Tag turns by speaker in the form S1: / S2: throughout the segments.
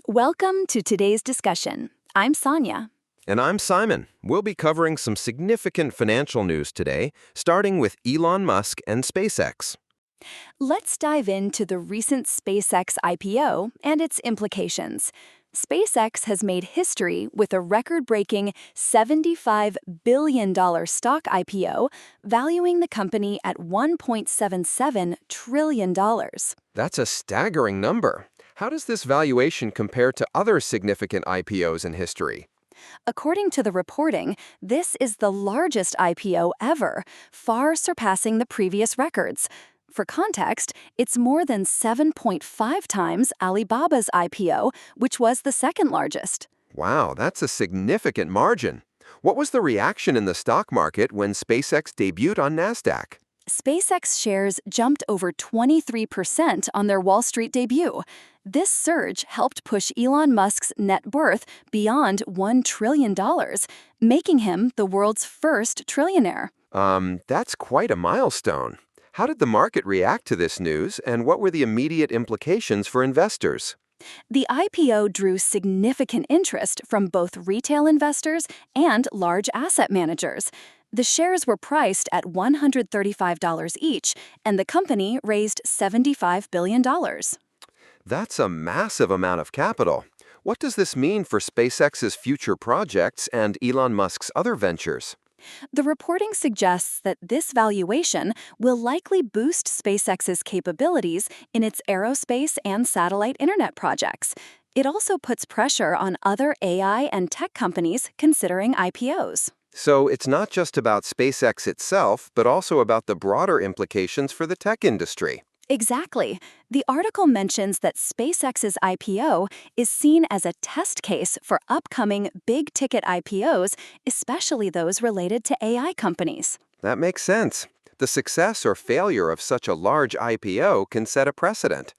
S1: Welcome to today's discussion. I'm Sonia.
S2: And I'm Simon. We'll be covering some significant financial news today, starting with Elon Musk and SpaceX.
S1: Let's dive into the recent SpaceX IPO and its implications. SpaceX has made history with a record-breaking $75 billion stock IPO, valuing the company at $1.77 trillion.
S2: That's a staggering number. How does this valuation compare to other significant IPOs in history?
S1: According to the reporting, this is the largest IPO ever, far surpassing the previous records. For context, it's more than 7.5 times Alibaba's IPO, which was the second largest.
S2: Wow, that's a significant margin. What was the reaction in the stock market when SpaceX debuted on Nasdaq?
S1: SpaceX shares jumped over 23% on their Wall Street debut. This surge helped push Elon Musk's net worth beyond $1 trillion, making him the world's first trillionaire.
S2: That's quite a milestone. How did the market react to this news, and what were the immediate implications for investors?
S1: The IPO drew significant interest from both retail investors and large asset managers. The shares were priced at $135 each, and the company raised $75 billion.
S2: That's a massive amount of capital. What does this mean for SpaceX's future projects and Elon Musk's other ventures?
S1: The reporting suggests that this valuation will likely boost SpaceX's capabilities in its aerospace and satellite internet projects. It also puts pressure on other AI and tech companies considering IPOs.
S2: So it's not just about SpaceX itself, but also about the broader implications for the tech industry.
S1: Exactly. The article mentions that SpaceX's IPO is seen as a test case for upcoming big-ticket IPOs, especially those related to AI companies.
S2: That makes sense. The success or failure of such a large IPO can set a precedent.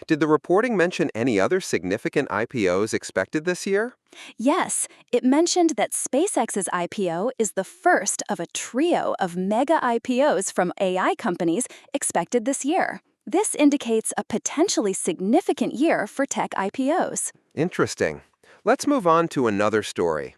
S2: Did the reporting mention any other significant IPOs expected this year?
S1: Yes, it mentioned that SpaceX's IPO is the first of a trio of mega IPOs from AI companies expected this year. This indicates a potentially significant year for tech IPOs.
S2: Interesting. Let's move on to another story.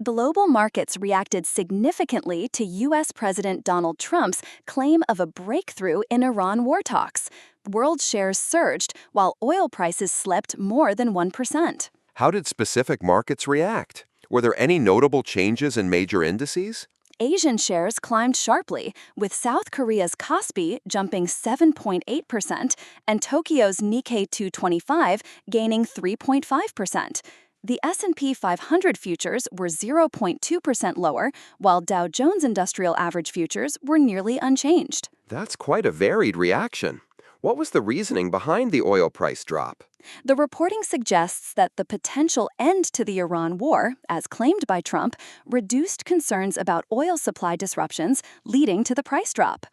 S1: Global markets reacted significantly to U.S. President Donald Trump's claim of a breakthrough in Iran war talks. World shares surged, while oil prices slipped more than 1%.
S2: How did specific markets react? Were there any notable changes in major indices?
S1: Asian shares climbed sharply, with South Korea's Kospi jumping 7.8% and Tokyo's Nikkei 225 gaining 3.5%. The S&P 500 futures were 0.2% lower, while Dow Jones Industrial Average futures were nearly unchanged.
S2: That's quite a varied reaction. What was the reasoning behind the oil price drop?
S1: The reporting suggests that the potential end to the Iran war, as claimed by Trump, reduced concerns about oil supply disruptions, leading to the price drop.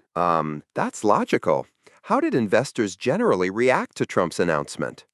S2: That's logical. How did investors generally react to Trump's announcement?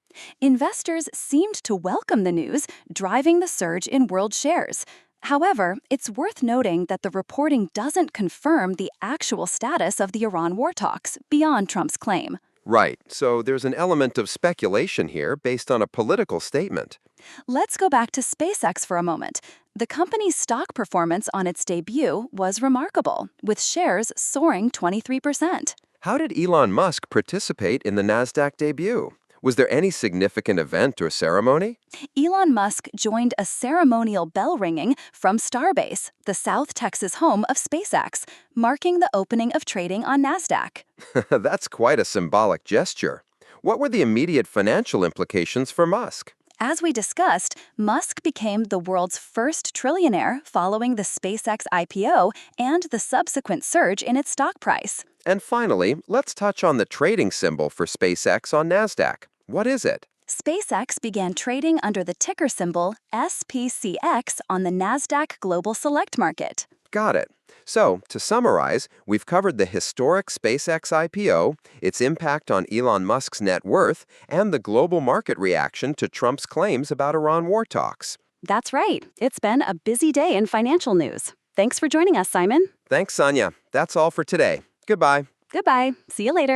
S1: Investors seemed to welcome the news, driving the surge in world shares. However, it's worth noting that the reporting doesn't confirm the actual status of the Iran war talks beyond Trump's claim.
S2: Right, so there's an element of speculation here based on a political statement.
S1: Let's go back to SpaceX for a moment. The company's stock performance on its debut was remarkable, with shares soaring 23%.
S2: How did Elon Musk participate in the Nasdaq debut? Was there any significant event or ceremony?
S1: Elon Musk joined a ceremonial bell ringing from Starbase, the South Texas home of SpaceX, marking the opening of trading on Nasdaq.
S2: That's quite a symbolic gesture. What were the immediate financial implications for Musk?
S1: As we discussed, Musk became the world's first trillionaire following the SpaceX IPO and the subsequent surge in its stock price.
S2: And finally, let's touch on the trading symbol for SpaceX on Nasdaq. What is it?
S1: SpaceX began trading under the ticker symbol SPCX on the Nasdaq Global Select Market.
S2: Got it. So, to summarize, we've covered the historic SpaceX IPO, its impact on Elon Musk's net worth, and the global market reaction to Trump's claims about Iran war talks.
S1: That's right. It's been a busy day in financial news. Thanks for joining us, Simon.
S2: Thanks, Sonia. That's all for today. Goodbye.
S1: Goodbye. See you later.